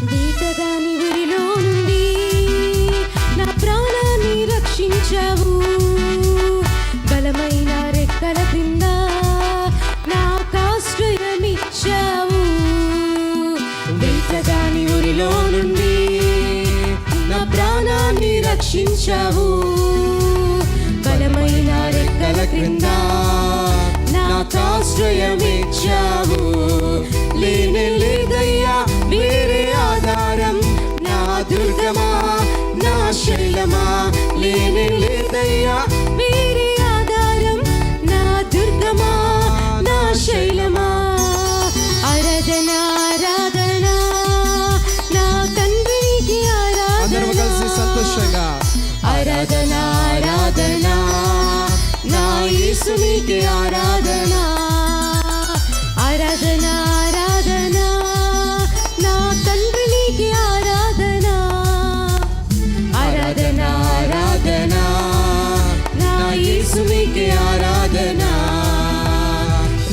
వీటగాని ఊరిలో నుండి నా ప్రాణాన్ని రక్షించావు. బలమైన రెక్కల క్రింద నాకాశ్రయమిచ్చావు. వీటగాని ఊరిలో నుండి నా ప్రాణాన్ని రక్షించావు. బలమైన రెక్కల క్రింద నాకాశ్రయమిచ్చావు. లేనే లేదయ్యా వేరే ఆధారం, నా దుర్గమా నా శైలమా. లేనే లేదయ్యా వేరే ఆధారం, నా దుర్గమా నా శైలమా. ఆరాధన ఆరాధన నా తండ్రికి ఆరాధన. కలిసి సంతోషంగా ఆరాధన ఆరాధన నా యేసునికి ఆరాధన. ఆరాధన ఆరాధన నా తండ్రికి ఆరాధన. ఆరాధన ఆరాధన నా యేసునికి ఆరాధన.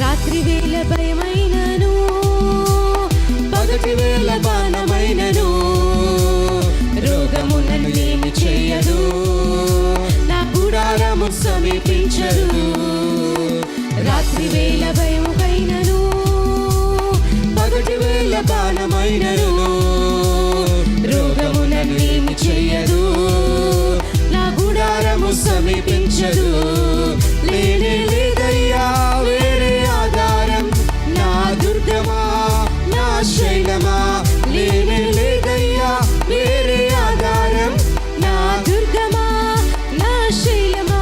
రాత్రి వేళ భయమైనను, పగటి వేళ బాణమైనను, రోగము నన్నేమి చేయదు, నా గుడారము సమీపించదు. రాత్రి వేళ భయముకైనను, పగటి వేళ బాణమైనను, రోగము నన్నేమి చేయదు, నా గుడారము సమీపించదు. లేనే లేదయ్యా వేరే ఆధారం, నా దుర్గమా నా శైలమా. లేనే లేదయ్యా వేరే ఆధారం, నా దుర్గమా నా శైలమా.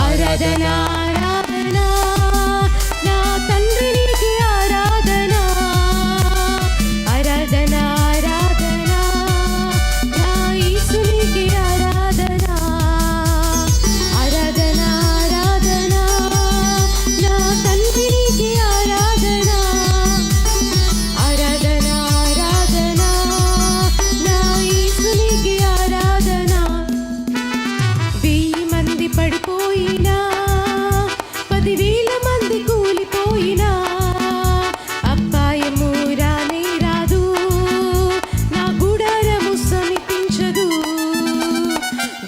ఆరాధన ఆరాధన నా తండ్రికి ఆరాధన. ఆరాధన ఆరాధన నా యేసునికి ఆరాధన. ఆరాధన ఆరాధన నా తండ్రికి ఆరాధన. ఆరాధన ఆరాధన నా యేసునికి ఆరాధన. 1000 మంది పడిపోయినా, 10,000 మంది కూలిపోయినా, అపాయము రానే రాదు, నా గుడారము సమీపించదు.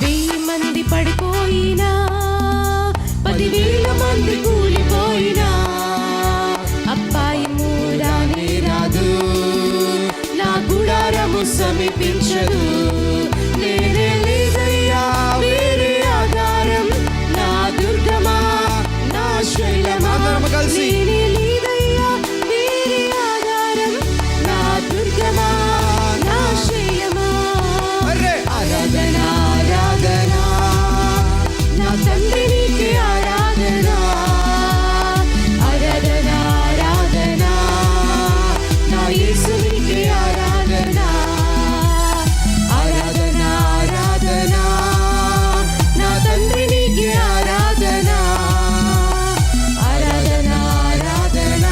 1000 మంది పడిపోయినా, 10,000 మంది కూలిపోయినా, అపాయము రానే రాదు, నా గుడారము సమీపించదు. లేనే లేదయ్యా వేరే ఆధారం, నా దుర్గమా నా శైలమా. కలిసి లేనే లేదయ్యా వేరే ఆధారం, నా దుర్గమా నా శైలమా. ఆరాధన ఆరాధన నా తండ్రికి ఆరాధన. ఆరాధన ఆరాధన నా యేసునికి ఆరాధన. ఆరాధన ఆరాధన నా తండ్రికి ఆరాధన. ఆరాధన ఆరాధన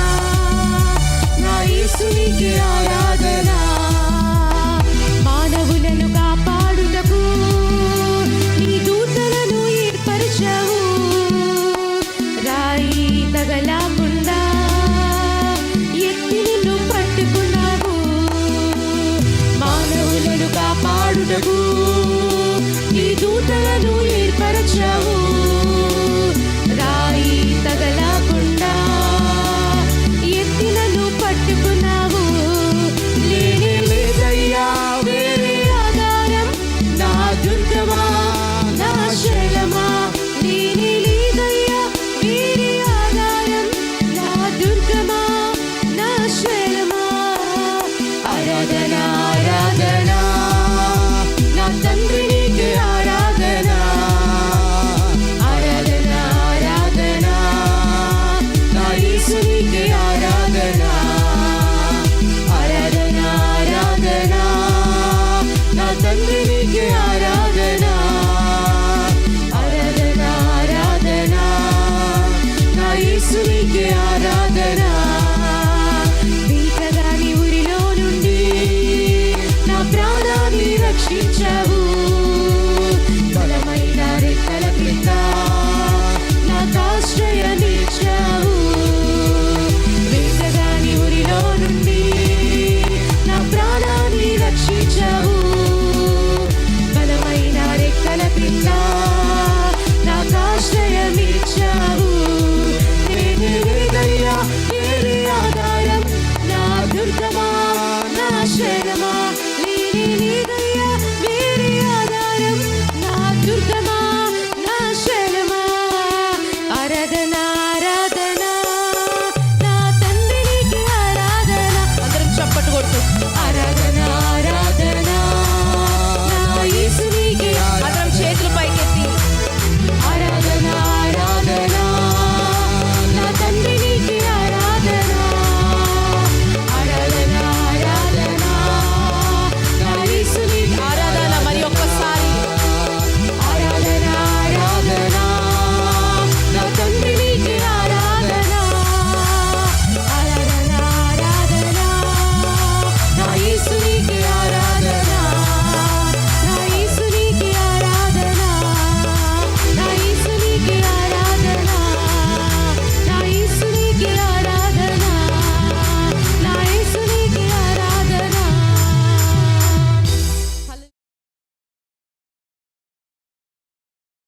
నా యేసునికి ఆరాధన. మానవులను కాపాడుటకు నీ దూతలను ఏర్పరిచావు. రాయి తగలకుండా ఎత్తి నిన్ను పట్టుకున్నావు. మానవులను కాపాడుటకు నీ దూతలను ఏర్పరచావు. రాయి తగలకుండా ఎత్తి నన్ను పట్టుకున్నావు. లేనే లేదయ్యా వేరే ఆధారం, నా దుర్గమా నా శైలమా. లేనే లేదయ్యా వేరే ఆధారం, నా దుర్గమా నా శైలమా. ఆరాధన ఆరాధన నా తండ్రికి ఆరాధన. ఆరాధన ఆరాధన నా యేసునికి ఆరాధన. ఆరాధన ఆరాధన నా తండ్రికి ఆరాధన. ఆరాధన ఆరాధన నా యేసునికి ఆరాధన. వీటగాని ఊరిలో నుండి నా ప్రాణాన్ని రక్షించావు. బలమైన రెక్కల క్రింద నాకాశ్రయమిచ్చావు. వీటగాని ఊరిలో నుండి నా ప్రాణ శరమా లేని